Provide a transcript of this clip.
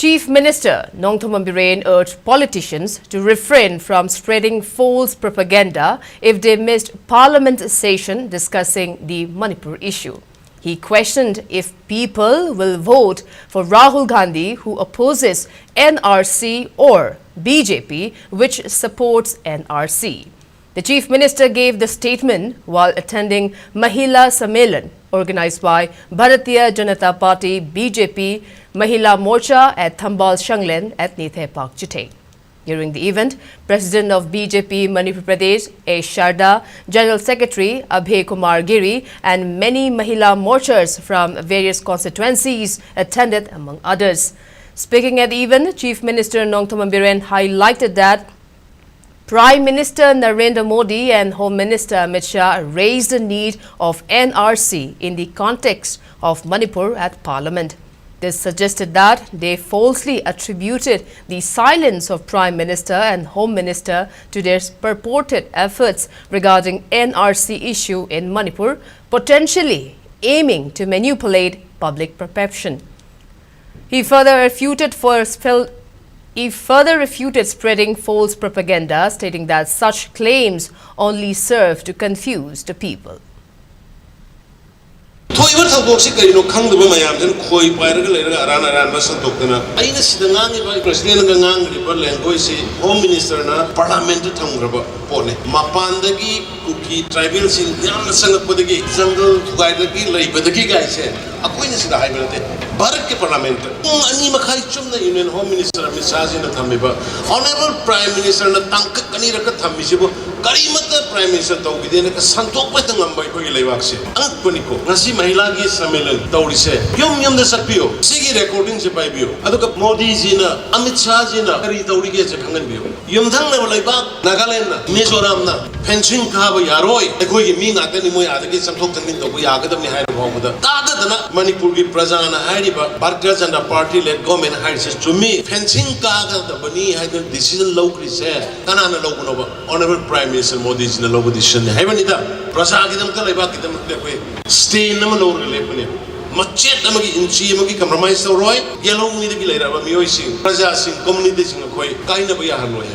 Chief Minister Nongthombam Biren urged politicians to refrain from spreading false propaganda if they missed Parliament session discussing the Manipur issue. He questioned if people will vote for Rahul Gandhi, who opposes NRC, or BJP, which supports NRC. The Chief Minister gave the statement while attending Mahila Sammelan, organized by Bharatiya Janata Party BJP Mahila Morcha at Thambal Shanglen at Nithe Park, Chitay. During the event, President of BJP Manipur Pradesh A. Sharda, General Secretary Abhay Kumar Giri and many Mahila Morchas from various constituencies attended, among others. Speaking at the event, Chief Minister Nongthombam Biren highlighted that Prime Minister Narendra Modi and Home Minister Amit Shah raised the need of NRC in the context of Manipur at Parliament. This suggested that they falsely attributed the silence of Prime Minister and Home Minister to their purported efforts regarding NRC issue in Manipur, potentially aiming to manipulate public perception. He further refuted spreading false propaganda, stating that such claims only serve to confuse the people. Thoiba thawboksi karino khangdaba mayamjan khoi pairaga leiraga arana aranba santokdana aina sida ngangiba president nga ngangriba language se home minister na parliament thamgraba pone mapandagi kuki tribal sin yamna sangapodagi jungle thugaidagi leibadagi gaise akoina sida haibate bharat ke parliament ani makhai chumna union home minister Amit Shah ji na thamiba honorable prime minister na tangka kani raka thamisibo karimata prime minister tawbidena ka santokpa tangamba ko leibakse angpaniko ngasi महिला की सम्मेलन तौड़ी से यम दे सकपियो सिगी recording से पाइबियो अदुका मोदी जी ना अमित शाह जी ना करी तौड़ी के से खंगन बियो यमथंग ने लेबा नागालैंड ना मिजोरम ना फेंसिंग खाब यारोय एखोय मी नाते नि मोय आदगी समथोक तंगिन तो यागदम नि हाय भावमदा तादना मणिपुर की प्रजा ना हायरिबा भारतीय जनता पार्टी ले गवर्नमेंट हाय से जुमी फेंसिंग कागा दबनी हाय द डिसीजन लौकरी से कना ना लौगनोबा honourable prime minister Modi ji ना लौगो डिसीजन हायबनिदा प्रजा की दम का लेबा की दम कोई स्टे नम लोर लेपने मचेत नमगी इंची नमगी कंप्रोमाइज तो रोय येलोंग नी दगी लेरा मियोय सिंग प्रजा सिंग कम्युनिटी सिंग कोई काइना बया हरलोय